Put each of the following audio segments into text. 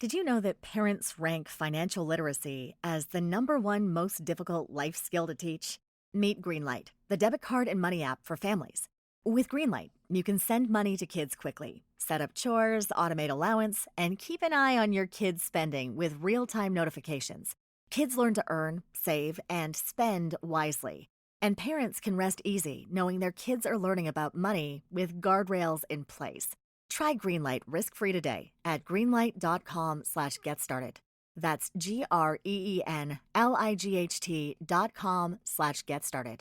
Did you know that parents rank financial literacy as the #1 most difficult life skill to teach? Meet Greenlight, the debit card and money app for families. With Greenlight, you can send money to kids quickly, set up chores, automate allowance, and keep an eye on your kids' spending with real-time notifications. Kids learn to earn, save, and spend wisely. And parents can rest easy knowing their kids are learning about money with guardrails in place. Try Greenlight risk-free today at greenlight.com/getstarted. That's GREENLIGHT.com/getstarted.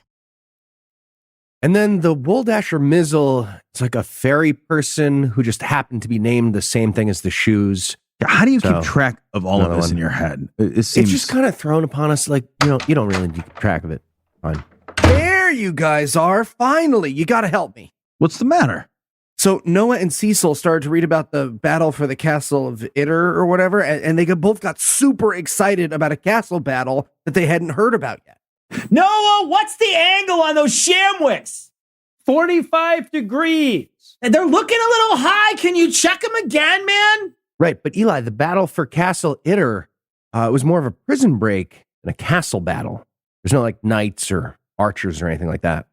And then the Woldasher Mizzle, it's like a fairy person who just happened to be named the same thing as the shoes. How do you keep track of all of this in your head? It seems... It's just kind of thrown upon us like, you don't really keep track of it. Fine. There you guys are. Finally, you got to help me. What's the matter? So Noah and Cecil started to read about the battle for the castle of Itter or whatever, and they both got super excited about a castle battle that they hadn't heard about yet. Noah, what's the angle on those shamwicks? 45 degrees. And they're looking a little high. Can you check them again, man? Right, but Eli, the battle for Castle Itter was more of a prison break than a castle battle. There's no like knights or archers or anything like that.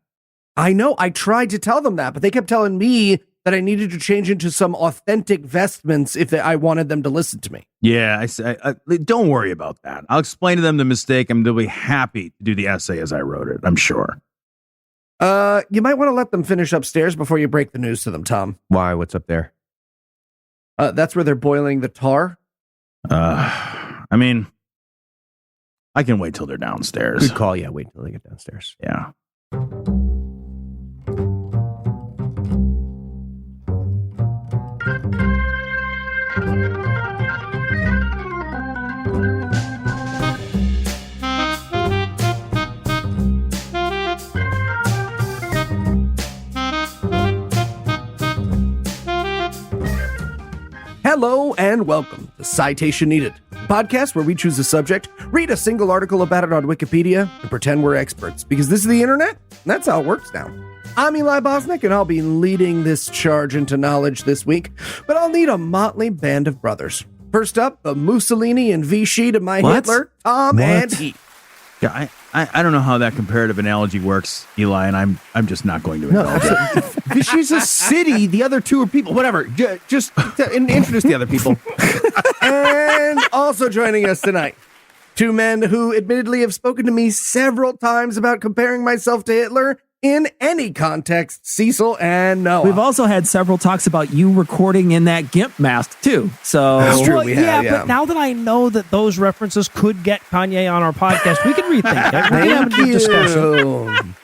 I know. I tried to tell them that, but they kept telling me that I needed to change into some authentic vestments if I wanted them to listen to me. Yeah, I don't worry about that. I'll explain to them the mistake, and they'll be happy to do the essay as I wrote it, I'm sure. You might want to let them finish upstairs before you break the news to them, Tom. Why? What's up there? That's where they're boiling the tar. I mean, I can wait till they're downstairs. Good call. Yeah, wait till they get downstairs. Yeah. Hello and welcome to Citation Needed, a podcast where we choose a subject, read a single article about it on Wikipedia, and pretend we're experts. Because this is the internet, and that's how it works now. I'm Eli Bosnick, and I'll be leading this charge into knowledge this week, but I'll need a motley band of brothers. First up, the Mussolini and Vichy to my Hitler, Tom and Heath. Yeah, I don't know how that comparative analogy works, Eli, and I'm just not going to indulge it. Vichy's a city. The other two are people. Whatever. Just introduce the other people. And also joining us tonight, two men who admittedly have spoken to me several times about comparing myself to Hitler in any context, Cecil and Noah. We've also had several talks about you recording in that GIMP mask, too. So That's true, we have, yeah. But now that I know that those references could get Kanye on our podcast, we can rethink it. We can have a deep discussion.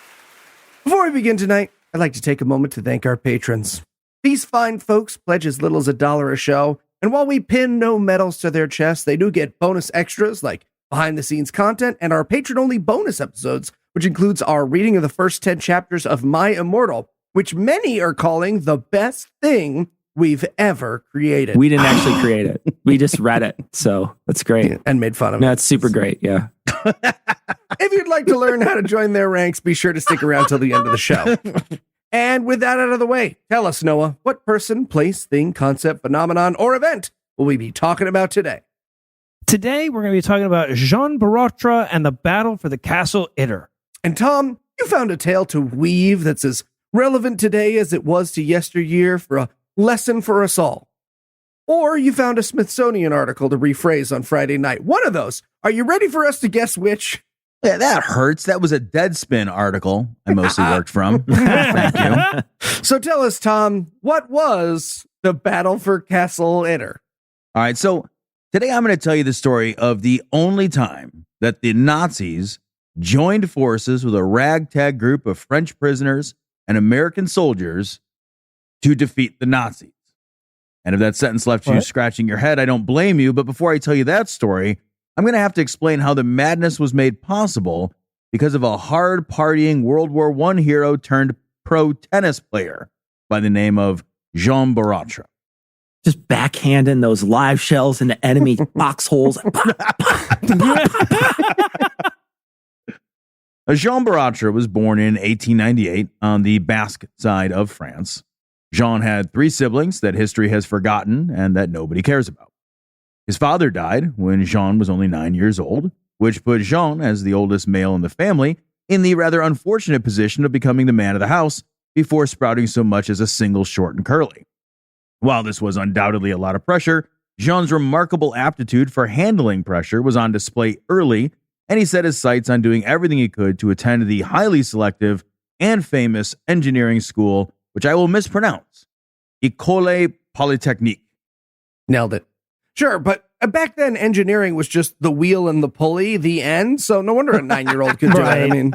Before we begin tonight, I'd like to take a moment to thank our patrons. These fine folks pledge as little as $1 a show, and while we pin no medals to their chests, they do get bonus extras like behind-the-scenes content and our patron-only bonus episodes, which includes our reading of the first 10 chapters of My Immortal, which many are calling the best thing we've ever created. We didn't actually create it. We just read it. So that's great. Yeah, and made fun of it. No, it's super great. Yeah. If you'd like to learn how to join their ranks, be sure to stick around till the end of the show. And with that out of the way, tell us, Noah, what person, place, thing, concept, phenomenon, or event will we be talking about today? Today, we're going to be talking about Jean Borotra and the battle for the castle Itter. And Tom, you found a tale to weave that's as relevant today as it was to yesteryear for a lesson for us all. Or you found a Smithsonian article to rephrase on Friday night. One of those. Are you ready for us to guess which? Yeah, that hurts. That was a Deadspin article I mostly worked from. Thank you. So tell us, Tom, what was the battle for Castle Itter? All right, so today I'm going to tell you the story of the only time that the Nazis joined forces with a ragtag group of French prisoners and American soldiers to defeat the Nazis. And if that sentence left you scratching your head, I don't blame you. But before I tell you that story, I'm going to have to explain how the madness was made possible because of a hard-partying World War I hero turned pro tennis player by the name of Jean Borotra. Just backhanding those live shells into enemy foxholes. Jean Borotra was born in 1898 on the Basque side of France. Jean had 3 siblings that history has forgotten and that nobody cares about. His father died when Jean was only 9 years old, which put Jean, as the oldest male in the family, in the rather unfortunate position of becoming the man of the house before sprouting so much as a single short and curly. While this was undoubtedly a lot of pressure, Jean's remarkable aptitude for handling pressure was on display early, and he set his sights on doing everything he could to attend the highly selective and famous engineering school, which I will mispronounce, École Polytechnique. Nailed it. Sure, but back then, engineering was just the wheel and the pulley, the end. So no wonder a 9-year-old could do it. I mean,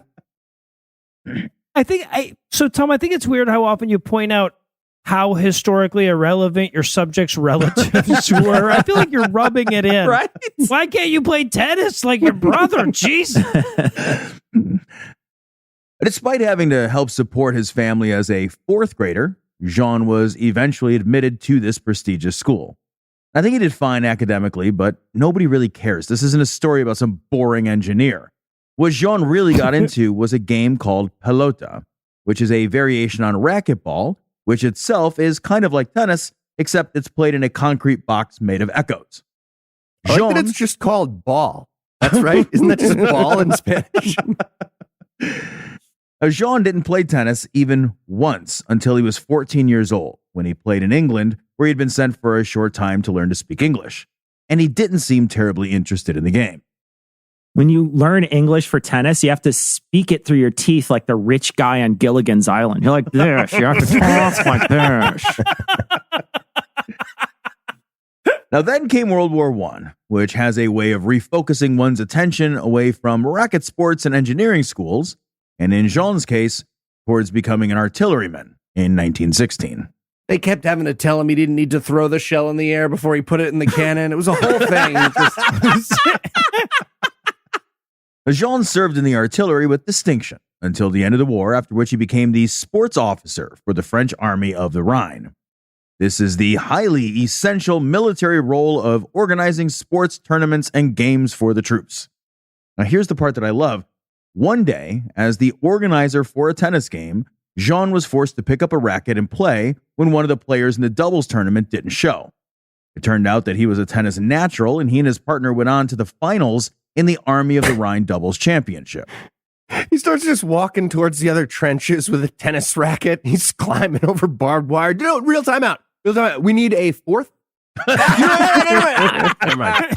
Tom, I think it's weird how often you point out how historically irrelevant your subject's relatives were. I feel like you're rubbing it in. Right? Why can't you play tennis like your brother? Jeez. Despite having to help support his family as a fourth grader, Jean was eventually admitted to this prestigious school. I think he did fine academically, but nobody really cares. This isn't a story about some boring engineer. What Jean really got into was a game called pelota, which is a variation on racquetball, which itself is kind of like tennis, except it's played in a concrete box made of echoes. I like that it's just called ball. That's right. Isn't that just ball in Spanish? Jean didn't play tennis even once until he was 14 years old, when he played in England, where he'd been sent for a short time to learn to speak English. And he didn't seem terribly interested in the game. When you learn English for tennis, you have to speak it through your teeth like the rich guy on Gilligan's Island. You're like this. You have to talk like this. Now then came World War I, which has a way of refocusing one's attention away from racket sports and engineering schools, and in Jean's case, towards becoming an artilleryman in 1916. They kept having to tell him he didn't need to throw the shell in the air before he put it in the cannon. It was a whole thing. Jean served in the artillery with distinction until the end of the war, after which he became the sports officer for the French Army of the Rhine. This is the highly essential military role of organizing sports tournaments and games for the troops. Now here's the part that I love. One day, as the organizer for a tennis game, Jean was forced to pick up a racket and play when one of the players in the doubles tournament didn't show. It turned out that he was a tennis natural, and he and his partner went on to the finals in the Army of the Rhine doubles championship. He starts just walking towards the other trenches with a tennis racket. He's climbing over barbed wire. No, real timeout. Real timeout. We need a fourth. Never mind.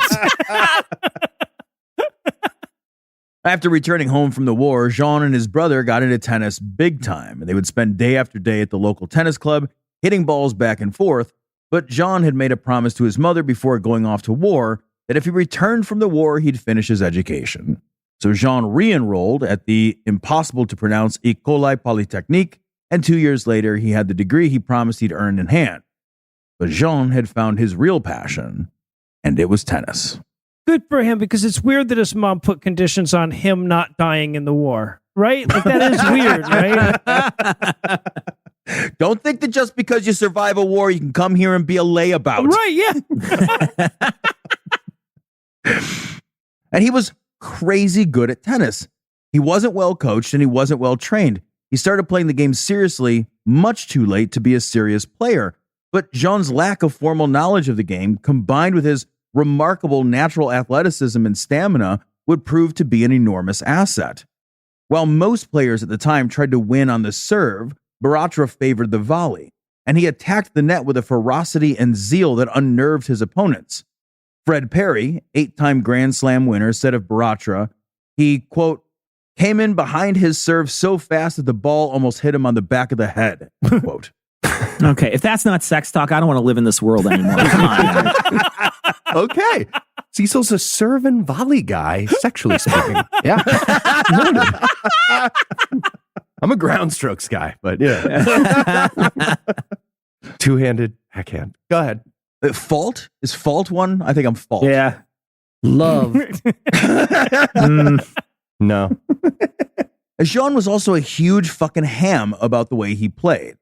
After returning home from the war, Jean and his brother got into tennis big time, and they would spend day after day at the local tennis club, hitting balls back and forth. But Jean had made a promise to his mother before going off to war that if he returned from the war, he'd finish his education. So Jean re-enrolled at the impossible-to-pronounce École Polytechnique, and 2 years later, he had the degree he promised he'd earned in hand. But Jean had found his real passion, and it was tennis. Good for him, because it's weird that his mom put conditions on him not dying in the war, right? Like, that is weird, right? Don't think that just because you survive a war, you can come here and be a layabout. Right, yeah. And he was crazy good at tennis. He wasn't well coached and he wasn't well trained. He started playing the game seriously much too late to be a serious player. But Jean's lack of formal knowledge of the game, combined with his remarkable natural athleticism and stamina, would prove to be an enormous asset. While most players at the time tried to win on the serve, Borotra favored the volley, and he attacked the net with a ferocity and zeal that unnerved his opponents. Fred Perry, 8-time Grand Slam winner, said of Borotra, he, quote, came in behind his serve so fast that the ball almost hit him on the back of the head, quote. Okay, if that's not sex talk, I don't want to live in this world anymore. Come on. Okay. Cecil's a serve and volley guy, sexually speaking. Yeah. I'm a ground strokes guy, but yeah. Two-handed backhand. Go ahead. Fault? Is fault one? I think I'm fault. Yeah. Love. No. Jean was also a huge fucking ham about the way he played.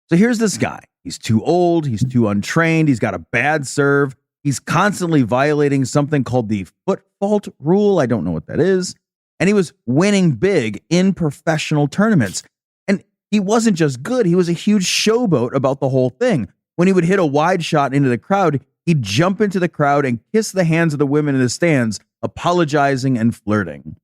So here's this guy. He's too old. He's too untrained. He's got a bad serve. He's constantly violating something called the foot fault rule. I don't know what that is. And he was winning big in professional tournaments. And he wasn't just good. He was a huge showboat about the whole thing. When he would hit a wide shot into the crowd, he'd jump into the crowd and kiss the hands of the women in the stands, apologizing and flirting.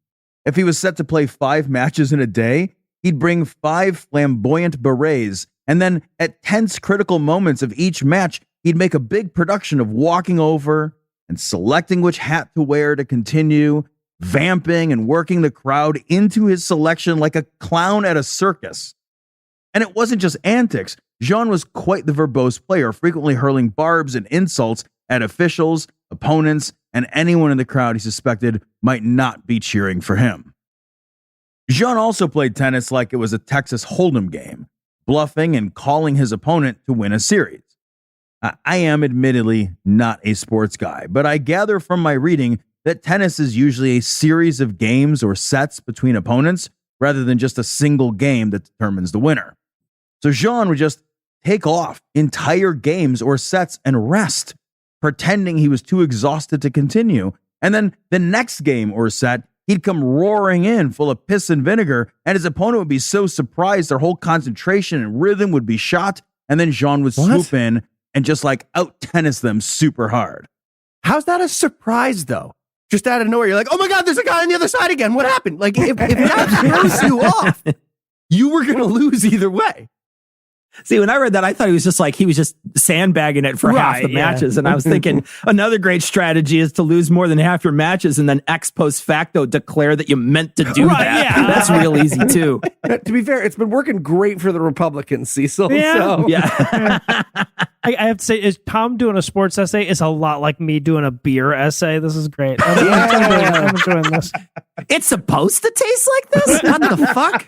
If he was set to play 5 matches in a day, he'd bring 5 flamboyant berets, and then at tense critical moments of each match, he'd make a big production of walking over and selecting which hat to wear to continue, vamping and working the crowd into his selection like a clown at a circus. And it wasn't just antics. Jean was quite the verbose player, frequently hurling barbs and insults at officials, opponents, and anyone in the crowd he suspected might not be cheering for him. Jean also played tennis like it was a Texas Hold'em game, bluffing and calling his opponent to win a series. I am admittedly not a sports guy, but I gather from my reading that tennis is usually a series of games or sets between opponents rather than just a single game that determines the winner. So Jean would just take off entire games or sets and rest, pretending he was too exhausted to continue. And then the next game or set, he'd come roaring in full of piss and vinegar, and his opponent would be so surprised their whole concentration and rhythm would be shot, and then Jean would swoop in and just like out-tennis them super hard. How's that a surprise, though? Just out of nowhere, you're like, oh my God, there's a guy on the other side again. What happened? Like, if that throws you off, you were going to lose either way. See, when I read that, I thought he was just sandbagging it for half the matches. And I was thinking another great strategy is to lose more than half your matches and then ex post facto declare that you meant to do that. Yeah. That's real easy too. To be fair, it's been working great for the Republicans, Cecil. Yeah. So. Yeah. I have to say, is Tom doing a sports essay is a lot like me doing a beer essay. This is great. I'm enjoying this. It's supposed to taste like this? What the fuck?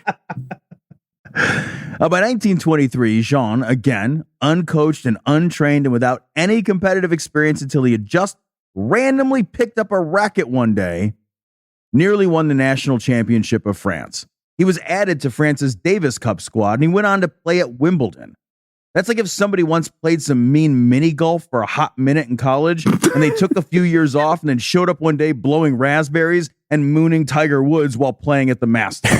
By 1923, Jean, again, uncoached and untrained and without any competitive experience until he had just randomly picked up a racket one day, nearly won the national championship of France. He was added to France's Davis Cup squad, and he went on to play at Wimbledon. That's like if somebody once played some mean mini golf for a hot minute in college, and they took a few years off and then showed up one day blowing raspberries and mooning Tiger Woods while playing at the Masters.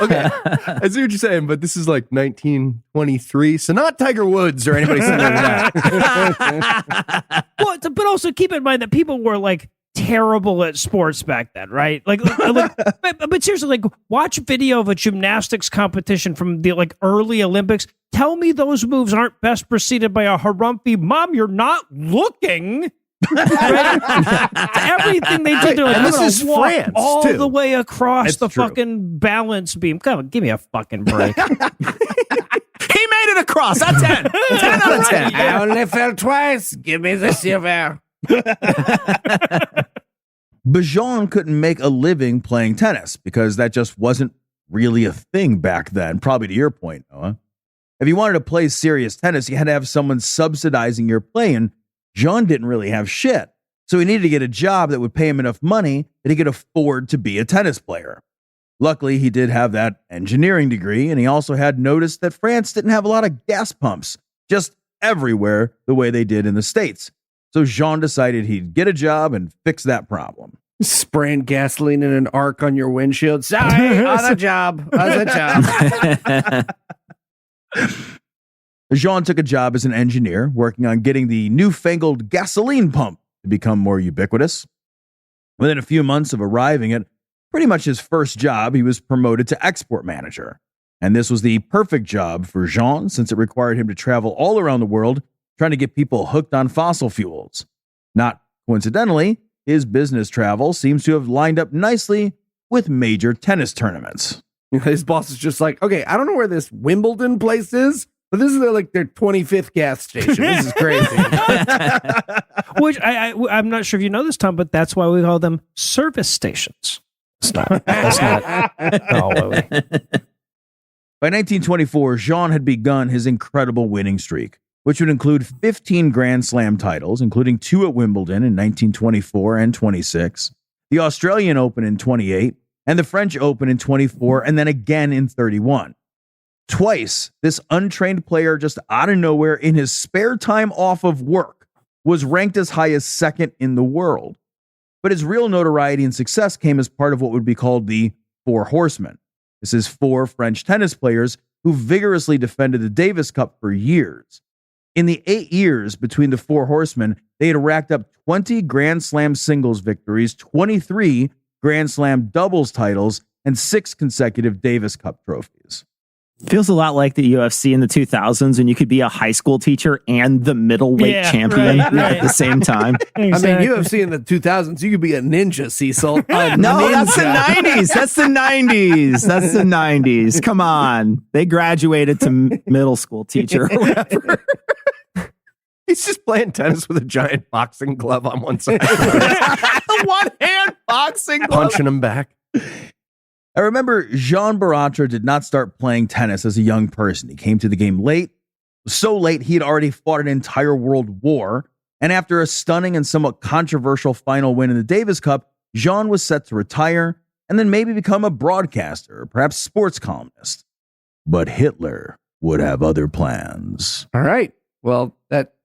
Okay, I see what you're saying, but this is like 1923, so not Tiger Woods or anybody similar to that. Well, but also keep in mind that people were like terrible at sports back then, right? But seriously, like watch video of a gymnastics competition from the like early Olympics. Tell me those moves aren't best preceded by a harumphy, "Mom, you're not looking." Right? Everything they did, they're like, and this is France all too. the way across It's the true. fucking balance beam. Come on, give me a fucking break. He made it across. A 10. 10 out of 10. I only fell twice. Give me the silver. But Jean couldn't make a living playing tennis because that just wasn't really a thing back then, probably to your point, Noah. If you wanted to play serious tennis, you had to have someone subsidizing your play, and Jean didn't really have shit. So he needed to get a job that would pay him enough money that he could afford to be a tennis player. Luckily, he did have that engineering degree, and he also had noticed that France didn't have a lot of gas pumps, just everywhere the way they did in the States. So Jean decided he'd get a job and fix that problem. Spraying gasoline in an arc on your windshield. Sorry, on the job. On the job. Jean took a job as an engineer, working on getting the newfangled gasoline pump to become more ubiquitous. Within a few months of arriving at pretty much his first job, he was promoted to export manager. And this was the perfect job for Jean, since it required him to travel all around the world trying to get people hooked on fossil fuels. Not coincidentally, his business travel seems to have lined up nicely with major tennis tournaments. His boss is just like, okay, I don't know where this Wimbledon place is, but this is their 25th gas station. This is crazy. Which I'm not sure if you know this, Tom, but that's why we call them service stations. It's not. That's not. Oh, By 1924, Jean had begun his incredible winning streak, which would include 15 Grand Slam titles, including 2 at Wimbledon in 1924 and 26, the Australian Open in 28, and the French Open in 24, and then again in 31. Twice, this untrained player just out of nowhere in his spare time off of work was ranked as high as second in the world. But his real notoriety and success came as part of what would be called the Four Horsemen. This is 4 French tennis players who vigorously defended the Davis Cup for years. In the 8 years between the four horsemen, they had racked up 20 Grand Slam singles victories, 23 Grand Slam doubles titles, and 6 consecutive Davis Cup trophies. Feels a lot like the UFC in the 2000s, and you could be a high school teacher and the middleweight champion at the same time. Exactly. I mean, UFC in the 2000s, you could be a ninja, Cecil. That's the 90s. That's the 90s. That's the 90s. Come on. They graduated to middle school teacher or whatever. He's just playing tennis with a giant boxing glove on one side. One-hand boxing glove. Punching him back. I remember Jean Borotra did not start playing tennis as a young person. He came to the game late. So late, he had already fought an entire world war. And after a stunning and somewhat controversial final win in the Davis Cup, Jean was set to retire and then maybe become a broadcaster or perhaps sports columnist. But Hitler would have other plans. All right. Well, that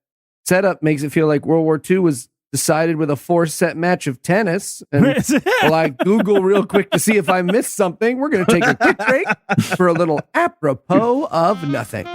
setup makes it feel like World War II was decided with a 4-set match of tennis. And while I Google real quick to see if I missed something, we're going to take a quick break for a little apropos of nothing.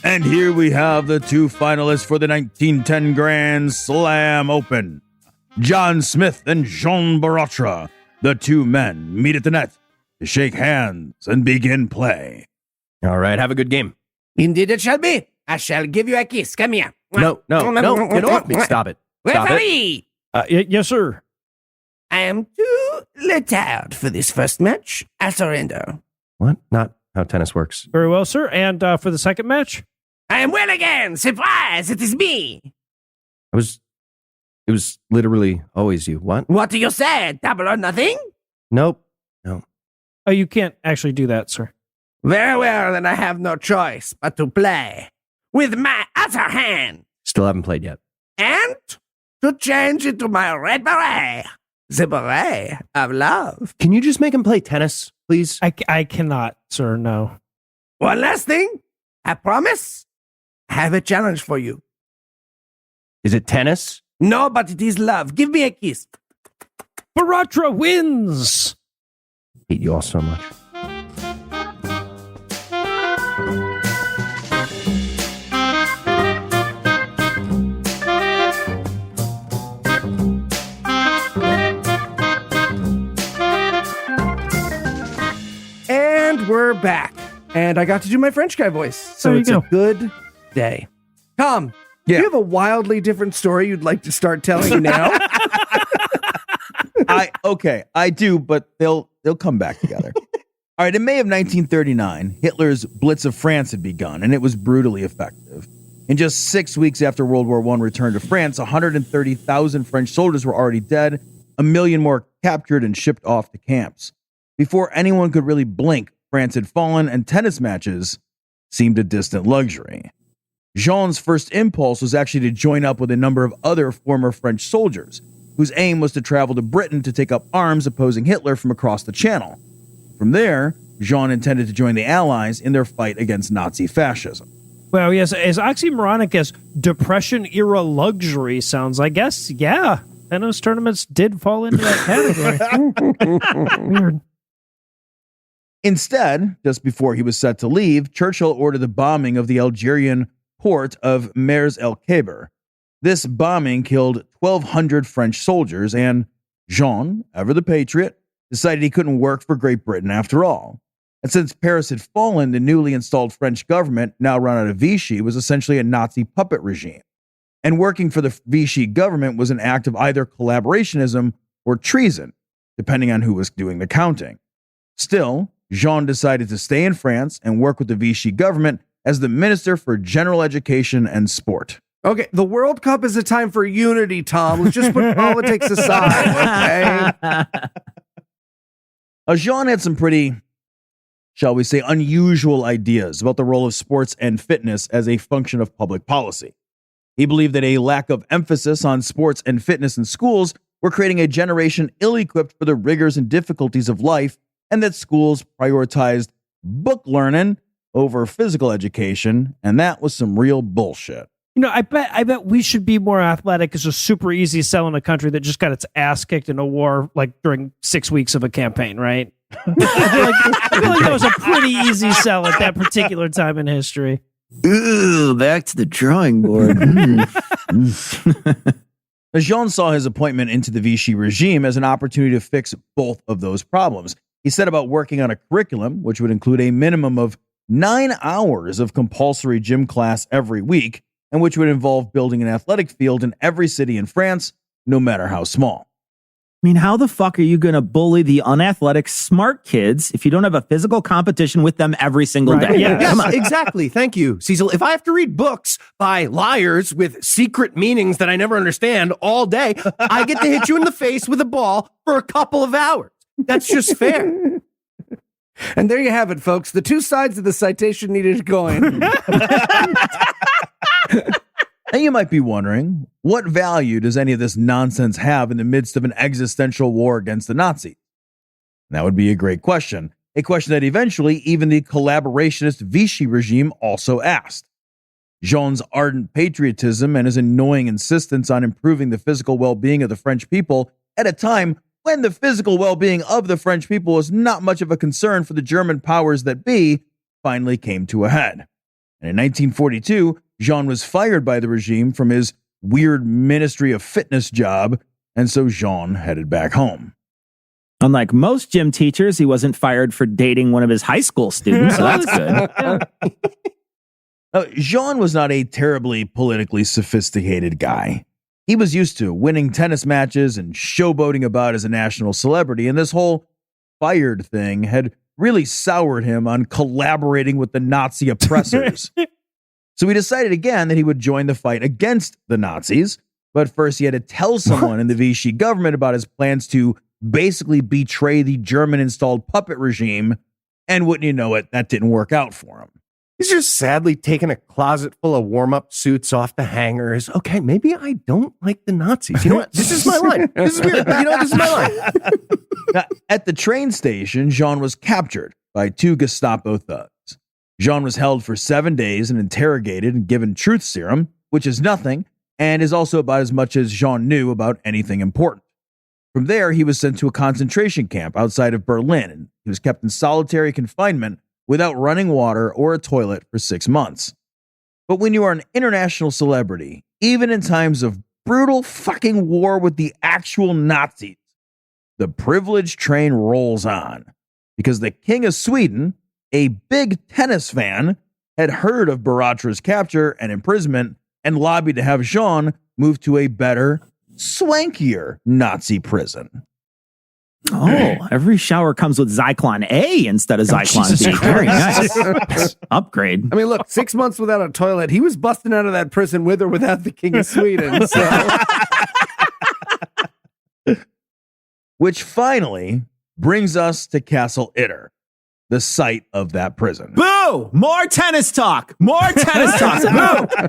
And here we have the 2 finalists for the 1910 Grand Slam Open. John Smith and Jean Borotra. The 2 men meet at the net to shake hands and begin play. All right, have a good game. Indeed it shall be. I shall give you a kiss. Come here. No, get off me. Stop it. Stop it. Yes, sir. I am too tired for this first match. I surrender. What? Not how tennis works. Very well, sir. And for the second match? I am well again. Surprise, it is me. It was literally always you. What? What do you say? Double or nothing? Nope. No. Oh, you can't actually do that, sir. Very well, then I have no choice but to play with my other hand. Still haven't played yet. And to change into my red beret. The beret of love. Can you just make him play tennis, please? I cannot, sir, no. One last thing. I promise. I have a challenge for you. Is it tennis? No, but it is love. Give me a kiss. Borotra wins. I hate you all so much. And we're back. And I got to do my French guy voice. So There you it's go. a good day. Tom, do you have a wildly different story you'd like to start telling now? I do, but they'll come back together. All right, in May of 1939, Hitler's Blitz of France had begun, and it was brutally effective. In just 6 weeks after World War I returned to France, 130,000 French soldiers were already dead, 1 million more captured and shipped off to camps. Before anyone could really blink, France had fallen, and tennis matches seemed a distant luxury. Jean's first impulse was actually to join up with a number of other former French soldiers, whose aim was to travel to Britain to take up arms opposing Hitler from across the Channel. From there, Jean intended to join the Allies in their fight against Nazi fascism. Well, yes, as oxymoronic as Depression-era luxury sounds, I guess, yeah, tennis tournaments did fall into that category. Weird. Instead, just before he was set to leave, Churchill ordered the bombing of the Algerian port of Mers el Khaber. This bombing killed 1,200 French soldiers, and Jean, ever the patriot, decided he couldn't work for Great Britain after all. And since Paris had fallen, the newly installed French government, now run out of Vichy, was essentially a Nazi puppet regime. And working for the Vichy government was an act of either collaborationism or treason, depending on who was doing the counting. Still, Jean decided to stay in France and work with the Vichy government as the Minister for General Education and Sport. Okay, the World Cup is a time for unity, Tom. Let's just put politics aside, okay? Jean had some pretty, shall we say, unusual ideas about the role of sports and fitness as a function of public policy. He believed that a lack of emphasis on sports and fitness in schools were creating a generation ill-equipped for the rigors and difficulties of life, and that schools prioritized book learning over physical education, and that was some real bullshit. I bet we should be more athletic. It's a super easy sell in a country that just got its ass kicked in a war like during 6 weeks of a campaign, right? I feel like that was a pretty easy sell at that particular time in history. Ooh, back to the drawing board. Jean saw his appointment into the Vichy regime as an opportunity to fix both of those problems. He set about working on a curriculum which would include a minimum of 9 hours of compulsory gym class every week, and which would involve building an athletic field in every city in France, no matter how small. I mean, how the fuck are you going to bully the unathletic smart kids if you don't have a physical competition with them every single day? Yeah. Yes, exactly. Thank you, Cecil. If I have to read books by liars with secret meanings that I never understand all day, I get to hit you in the face with a ball for a couple of hours. That's just fair. And there you have it, folks. The two sides of the citation needed coin. And you might be wondering, what value does any of this nonsense have in the midst of an existential war against the Nazis? That would be a great question. A question that eventually even the collaborationist Vichy regime also asked. Jean's ardent patriotism and his annoying insistence on improving the physical well-being of the French people at a time when the physical well-being of the French people was not much of a concern for the German powers that be, finally came to a head. And in 1942, Jean was fired by the regime from his weird Ministry of Fitness job, and so Jean headed back home. Unlike most gym teachers, he wasn't fired for dating one of his high school students, so that's good. Jean was not a terribly politically sophisticated guy. He was used to winning tennis matches and showboating about as a national celebrity, and this whole fired thing had really soured him on collaborating with the Nazi oppressors. So he decided again that he would join the fight against the Nazis, but first he had to tell someone in the Vichy government about his plans to basically betray the German-installed puppet regime, and wouldn't you know it, that didn't work out for him. He's just sadly taking a closet full of warm-up suits off the hangers. Okay, maybe I don't like the Nazis. You know what? This is my line. This is weird. You know, this is my line. Now, at the train station, Jean was captured by 2 Gestapo thugs. Jean was held for 7 days and interrogated and given truth serum, which is nothing, and is also about as much as Jean knew about anything important. From there, he was sent to a concentration camp outside of Berlin, and he was kept in solitary confinement without running water or a toilet for 6 months. But when you are an international celebrity, even in times of brutal fucking war with the actual Nazis, the privilege train rolls on. Because the King of Sweden, a big tennis fan, had heard of Borotra's capture and imprisonment and lobbied to have Jean move to a better, swankier Nazi prison. Oh, every shower comes with Zyklon A instead of Zyklon B. Very nice. Upgrade. I mean, look, 6 months without a toilet. He was busting out of that prison with or without the King of Sweden. So. Which finally brings us to Castle Itter, the site of that prison. Boo! More tennis talk. More tennis talk. Boo!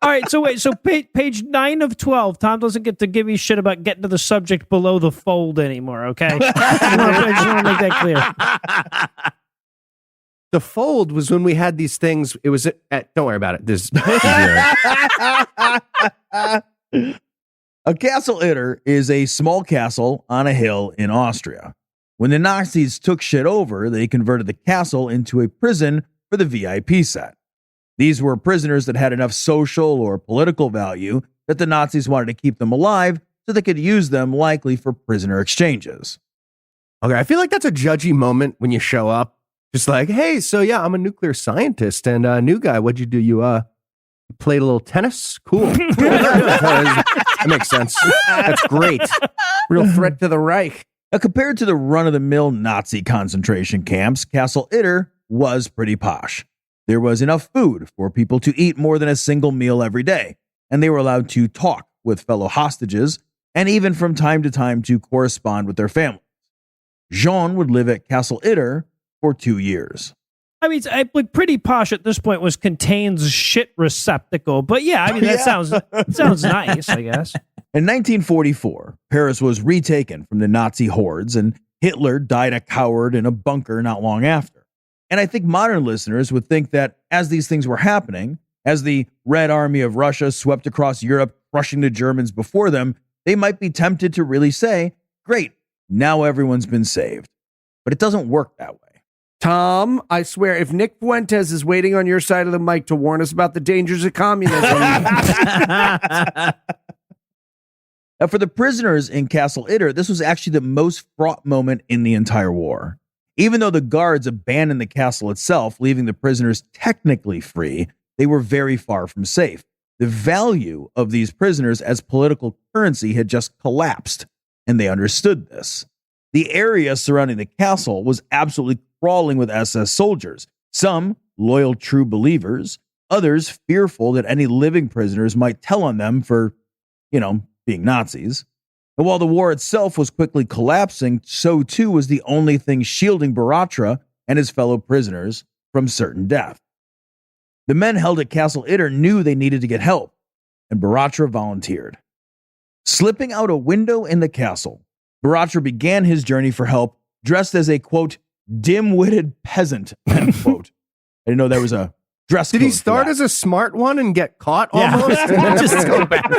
All right, so wait, so page 9 of 12, Tom doesn't get to give me shit about getting to the subject below the fold anymore, okay? I just want to make that clear. The fold was when we had these things. It was don't worry about it. This. A Castle Itter is a small castle on a hill in Austria. When the Nazis took shit over, they converted the castle into a prison for the VIP set. These were prisoners that had enough social or political value that the Nazis wanted to keep them alive so they could use them likely for prisoner exchanges. Okay, I feel like that's a judgy moment when you show up. Just like, hey, so yeah, I'm a nuclear scientist and new guy. What'd you do? You played a little tennis? Cool. That makes sense. That's great. Real threat to the Reich. Now, compared to the run-of-the-mill Nazi concentration camps, Castle Itter was pretty posh. There was enough food for people to eat more than a single meal every day, and they were allowed to talk with fellow hostages, and even from time to time to correspond with their families. Jean would live at Castle Itter for 2 years. I mean, like pretty posh at this point was contains shit receptacle, but yeah, I mean that sounds nice, I guess. In 1944, Paris was retaken from the Nazi hordes, and Hitler died a coward in a bunker not long after. And I think modern listeners would think that as these things were happening, As the Red Army of Russia swept across Europe, crushing the Germans before them, they might be tempted to really say, great, now everyone's been saved. But it doesn't work that way. Tom, I swear, if Nick Fuentes is waiting on your side of the mic to warn us about the dangers of communism. Now, for the prisoners in Castle Itter, this was actually the most fraught moment in the entire war. Even though the guards abandoned the castle itself, leaving the prisoners technically free, they were very far from safe. The value of these prisoners as political currency had just collapsed, and they understood this. The area surrounding the castle was absolutely crawling with SS soldiers, some loyal true believers, others fearful that any living prisoners might tell on them for, being Nazis. And while the war itself was quickly collapsing, so too was the only thing shielding Borotra and his fellow prisoners from certain death. The men held at Castle Itter knew they needed to get help, and Borotra volunteered. Slipping out a window in the castle, Borotra began his journey for help, dressed as a, quote, dim-witted peasant, end quote. I didn't know there was a dress code. Did he start as a smart one and get caught Yeah. almost? Just go back.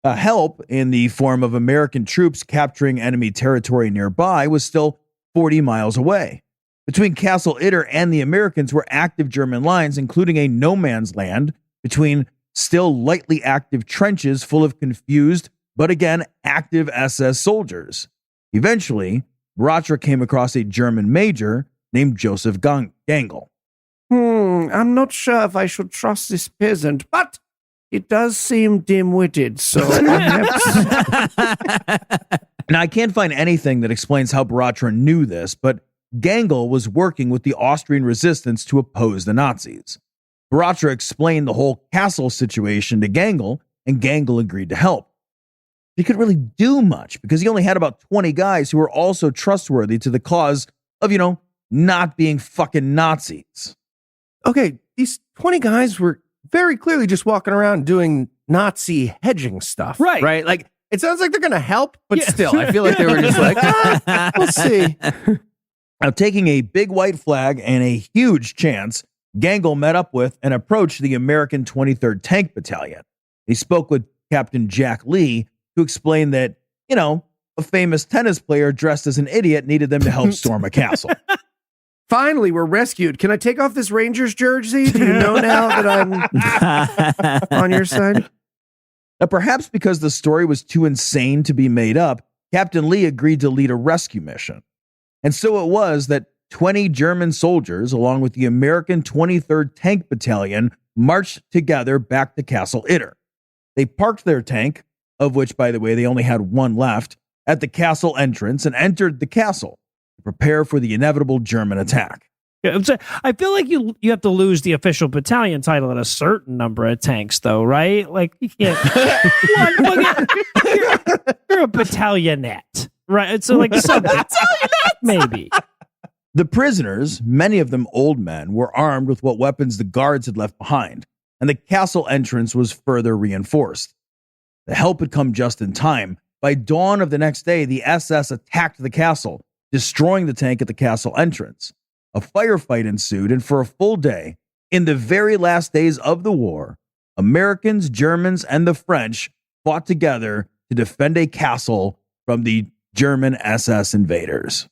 Help in the form of American troops capturing enemy territory nearby was still 40 miles away. Between Castle Itter and the Americans were active German lines, including a no man's land between still lightly active trenches full of confused, but again, active SS soldiers. Eventually, Borotra came across a German major named Joseph Gangel. I'm not sure if I should trust this peasant, but it does seem dim-witted, so Now, I can't find anything that explains how Borotra knew this, but Gangel was working with the Austrian resistance to oppose the Nazis. Borotra explained the whole castle situation to Gangel, and Gangel agreed to help. He couldn't really do much because he only had about 20 guys who were also trustworthy to the cause of, not being fucking Nazis. Okay, these 20 guys were very clearly just walking around doing Nazi hedging stuff. Right. Right? Like, it sounds like they're going to help, but Yeah. still, I feel like they were just like, we'll see. Now, taking a big white flag and a huge chance, Gangel met up with and approached the American 23rd Tank Battalion. He spoke with Captain Jack Lee, who explained that, a famous tennis player dressed as an idiot needed them to help storm a castle. finally we're rescued. Can I take off this Rangers jersey? Do you know now that I'm on your side? Now, perhaps because the story was too insane to be made up, Captain Lee agreed to lead a rescue mission. And so it was that 20 German soldiers, along with the American 23rd Tank Battalion, marched together back to Castle Itter. They parked their tank, of which, by the way, they only had one left, at the castle entrance and entered the castle to prepare for the inevitable German attack. I feel like you have to lose the official battalion title at a certain number of tanks, though, right? Like, you can't. You're a battalionette, right? So, like, maybe. The prisoners, many of them old men, were armed with what weapons the guards had left behind, and the castle entrance was further reinforced. The help had come just in time. By dawn of the next day, the SS attacked the castle, destroying the tank at the castle entrance. A firefight ensued, and for a full day, in the very last days of the war, Americans, Germans, and the French fought together to defend a castle from the German SS invaders.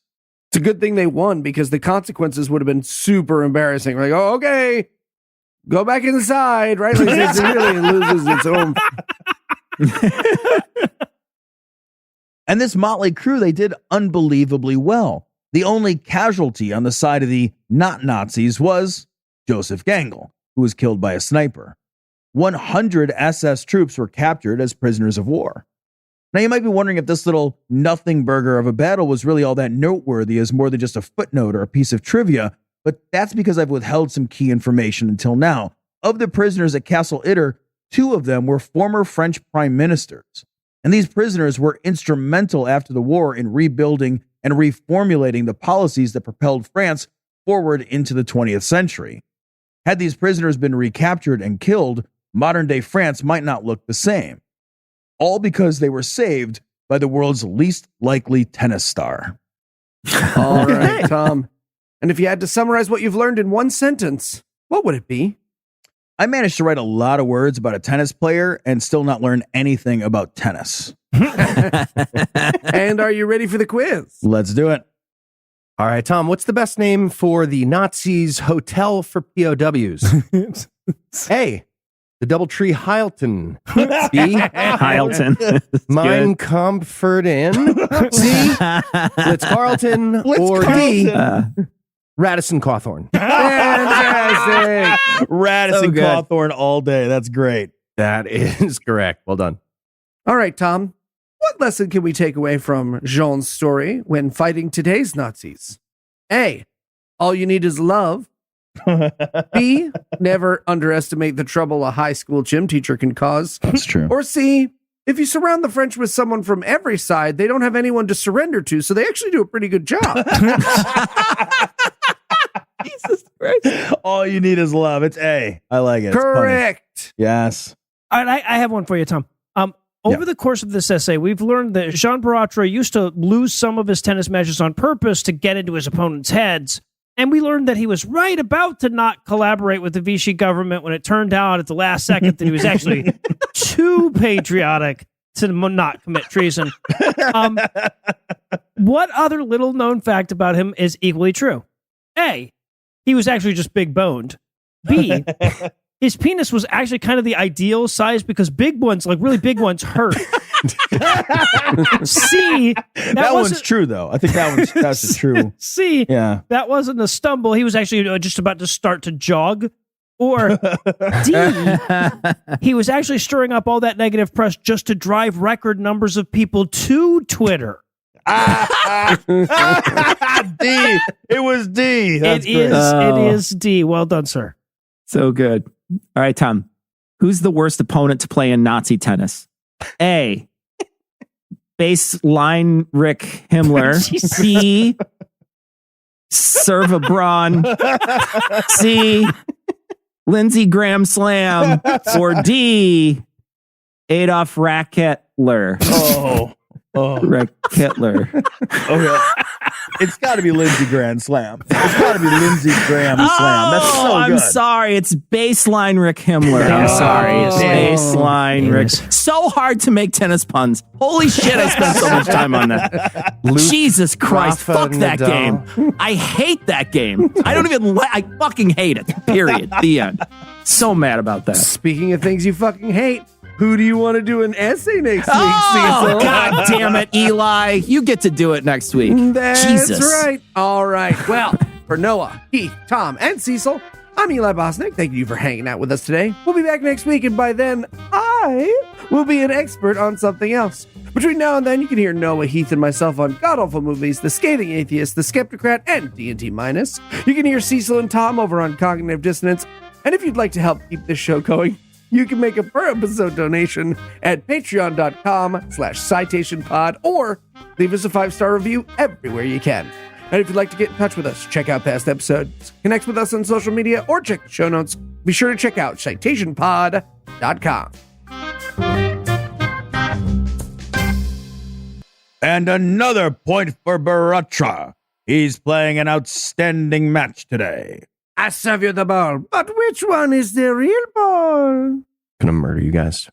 It's a good thing they won because the consequences would have been super embarrassing. Like, oh, okay, go back inside, right? Like, it really loses its own. And this motley crew, they did unbelievably well. The only casualty on the side of the not Nazis was Joseph Gangel, who was killed by a sniper. 100 SS troops were captured as prisoners of war. Now, you might be wondering if this little nothing burger of a battle was really all that noteworthy as more than just a footnote or a piece of trivia, but that's because I've withheld some key information until now. Of the prisoners at Castle Itter, 2 of them were former French prime ministers. And these prisoners were instrumental after the war in rebuilding and reformulating the policies that propelled France forward into the 20th century. Had these prisoners been recaptured and killed, modern-day France might not look the same. All because they were saved by the world's least likely tennis star. All right, Tom. And if you had to summarize what you've learned in one sentence, what would it be? I managed to write a lot of words about a tennis player and still not learn anything about tennis. And are you ready for the quiz? Let's do it. All right, Tom, what's the best name for the Nazis' hotel for POWs? A, the Doubletree Hilton. B, Hilton. Mein Comfort Inn. C, Ritz-Carlton. Or D, Radisson Cawthorn. Fantastic. Radisson So good. Cawthorn all day. That's great. That is correct. Well done. All right, Tom. What lesson can we take away from Jean's story when fighting today's Nazis? A, all you need is love. B, never underestimate the trouble a high school gym teacher can cause. That's true. Or C, if you surround the French with someone from every side, they don't have anyone to surrender to, so they actually do a pretty good job. Jesus Christ. All you need is love. It's A. I like it. It's funny. Correct. Yes. All right, I have one for you, Tom. Over the course of this essay, we've learned that Jean Borotra used to lose some of his tennis matches on purpose to get into his opponent's heads. And we learned that he was right about to not collaborate with the Vichy government when it turned out at the last second that he was actually too patriotic to not commit treason. What other little known fact about him is equally true? A, he was actually just big boned. B, his penis was actually kind of the ideal size because big ones, like really big ones, hurt. C, That one's true, though. I think that's true. C, Yeah. that wasn't a stumble. He was actually just about to start to jog. Or D, he was actually stirring up all that negative press just to drive record numbers of people to Twitter. D. It was D. That's It is D. Well done, sir. So good. All right, Tom. Who's the worst opponent to play in Nazi tennis? A, baseline Rick Himmler. B, Serva Braun. C, Lindsey Graham Slam. Or D, Adolf Racketler. Oh. Racketler. Okay. It's got to be Lindsey Graham Slam. It's got to be Lindsey Graham Slam. That's so good. I'm sorry. It's baseline Rick Himmler. I'm sorry. It's baseline Rick. So hard to make tennis puns. Holy shit, I spent so much time on that. Jesus Christ. Rafa Fuck that Nadal. game. I hate that game. I don't even I fucking hate it. Period. The end. So mad about that. Speaking of things you fucking hate, who do you want to do an essay next week, Oh, Cecil? God damn it, Eli. You get to do it next week. That's Jesus. right. All right. Well, for Noah, Keith, Tom, and Cecil, I'm Eli Bosnick. Thank you for hanging out with us today. We'll be back next week, and by then, I will be an expert on something else. Between now and then, you can hear Noah, Heath, and myself on God-awful movies, The Scathing Atheist, The Skeptocrat, and D&T Minus. You can hear Cecil and Tom over on Cognitive Dissonance. And if you'd like to help keep this show going, you can make a per-episode donation at patreon.com/citationpod or leave us a 5-star review everywhere you can. And if you'd like to get in touch with us, check out past episodes, connect with us on social media, or check the show notes, be sure to check out citationpod.com. And another point for Borotra. He's playing an outstanding match today. I serve you the ball, but which one is the real ball? Gonna murder you guys.